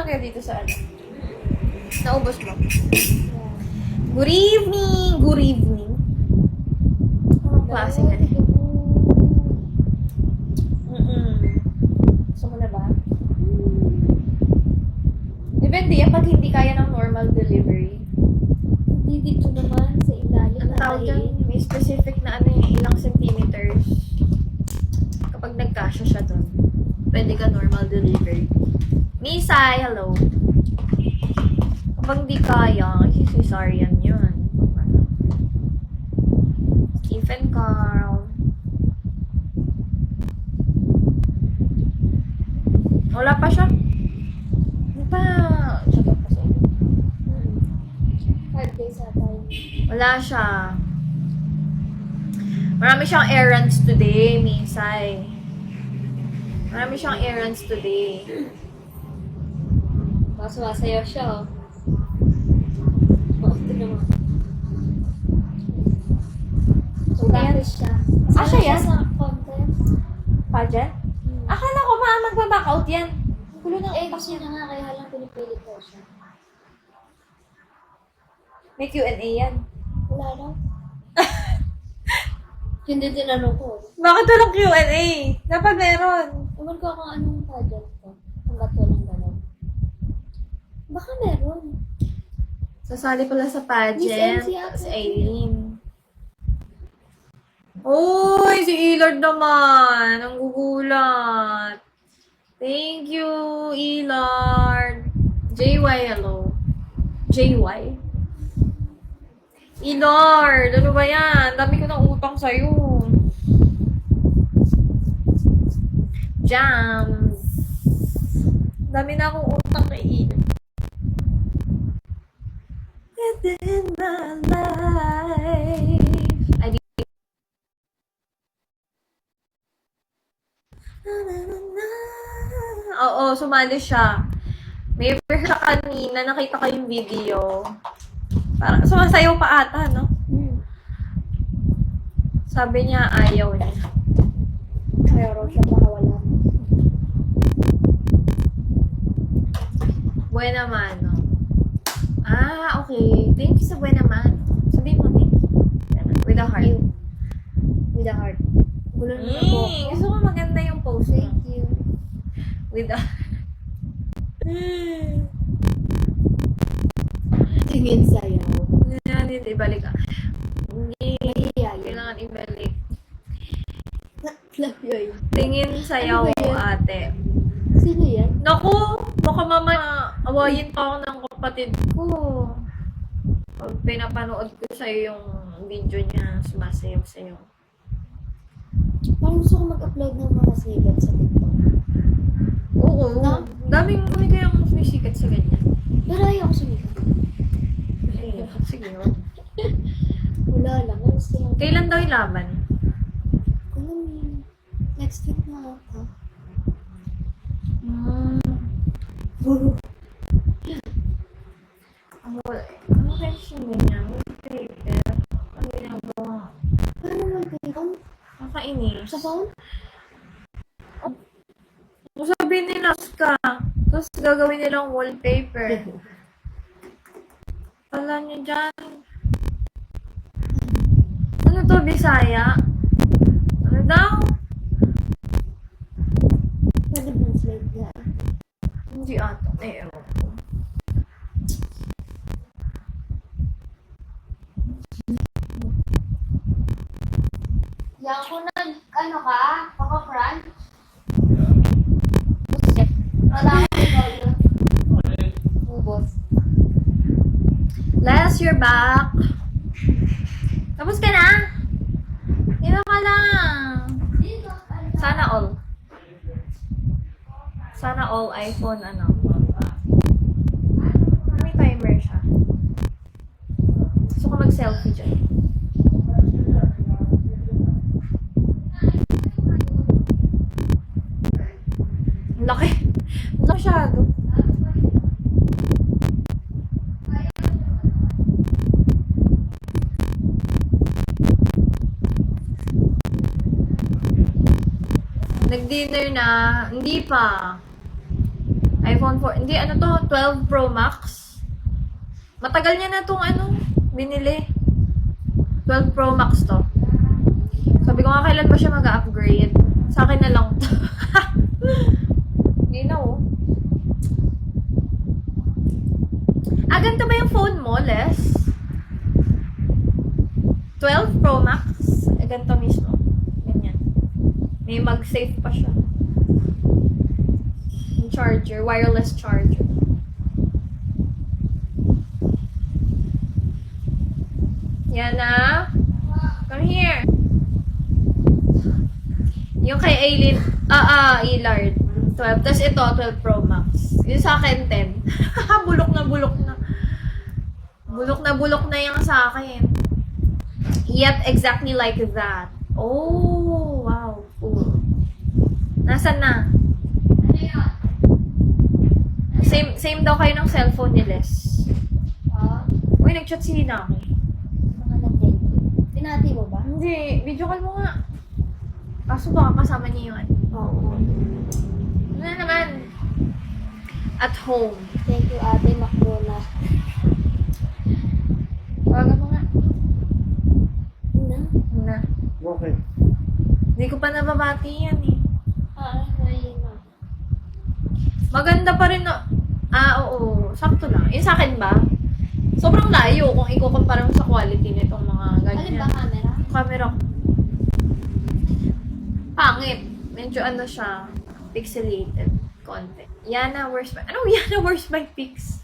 kayo dito sa ano? Naubos mo? Good evening! Good evening! Anong klase ka na? Gusto mo na ba? Depende yan pag hindi kaya ng normal delivery. Hindi dito naman sa ilalim. Ang tawag dyan, may specific na ano yung ilang centimeters. Kapag nagkasya siya dun, pwede ka normal delivery. Misay, hello. Kapag di kaya, cesarean yun. Stephen Carl. Wala pa siya. Ano pa? Shut up kasi. 5 days ata yun. Wala siya. Marami siyang errands today, Misay. Marami siyang errands today. Baka sumasayaw siya, oh. Bakit naman? So, practice siya. Ah, siya yan? Sa contest. Pageant? Akala ko mag-back out yan. Ang gulo ng ex niya na nga, kaya lang pinipilit ko siya. May Q&A yan. Wala lang. Hindi tinanong ko. Bakit walang Q&A? Dapat meron. Naman ko kung anong pageant ko. Hanggat walang gano'n. Baka meron. Sasali pala sa pageant. Miss MC ata. Si Aileen. Uy, si Elard naman. Ang gugulat. Thank you, Elard. JY, hello. JY? Elard, ano ba yan? Dami ko ng utang sa'yo. Jams. Dami na akong utang kay Elard. Within my life. I did. Oo, sumali siya. May siya kanina, nakita ko yung video. Parang sumasayaw pa ata, no? Sabi niya, ayaw niya. Kaya raw siya baka wala. Buena mano. Ah, okay. Thank you sa buena mano. Sabihin mo, thank you. With a heart. With a heart. Gulo na po. Gusto ko maganda yung pose. Thank you. With a... Tingin sa'yo. Yan, hindi. Ibalik ka. Hindi. Mahihiyayin. Kailangan ibalik. Love yun. Tingin sayaw Ano ba mo, yan? ate. Sino yan? Naku! Baka mamaya awayin pa ako ng kapatid ko. Pag pinapanood ko sa'yo yung video niya, sumasayaw sa'yo. Parang gusto ko mag-upload ng mga sigat sa TikTok. Oo. No? Daming kami kayang sumisikat sa ganyan. Pero ayaw ko sumikat. Sige, no? Wala lang. Gusto lang. Kailan daw yung laban? Alam yun. Next week na ata. Ano tension niya? Paper. Ano ginagawa? Paano mag-phone? Nakainis. Sa phone? Kung sabihin nila ka, tapos gagawin nilang wallpaper. Alam niyo dyan. Ano to, Bisaya? Ano daw? Pwede translate ka. Hindi ata. Eh, ewan ko. Yan ko nag, ano ka? Kaka-crunch? Wala akong volume. Ubos. Les, you're back. Tapos ka na? Ino ka lang. Sana all. Sana all iPhone, ano. May timer siya. Gusto ko mag-selfie dyan. Laki. Masyado. Nag-dinner na. Hindi pa. iPhone 4. Hindi, ano to? 12 Pro Max. Matagal niya na tong binili. 12 Pro Max to. Sabi ko nga, kailan ba siya mag-upgrade? Sa akin na lang to. Hindi na, oh. Ganito ba yung phone mo, Les? 12 Pro Max? Ganito mismo. Ganyan. May mag-safe pa siya. Yung charger, wireless charger. Yan na. Come here. Yung kay Aileen, Elard. 12. Tapos ito, 12 Pro Max. Yung sa akin, 10. Bulok na bulok na. Bulok na yung sa akin. Yep, exactly like that. Oh, wow. Cool. Nasaan na? Same daw kayo ng cellphone ni Les. Uy, nag-chat si Naki. Baka nag-thank you. Tinati mo ba? Hindi, video call mo nga. Kaso baka kasama niya yung Oo. Ano na naman? At home. Thank you, Ate Macdona. Tawagan mo nga. Na? Na. Okay. Hindi ko pa nababati yan eh. Ayun na. Maganda pa rin na. Oo. Sakto lang. Yung sa akin ba? Sobrang layo kung ikukumpara mo sa quality nitong mga Alin ganyan. ba camera? Camera ko. Pangit. Medyo siya, pixelated content. Yana, where's my... Yana, where's my pics?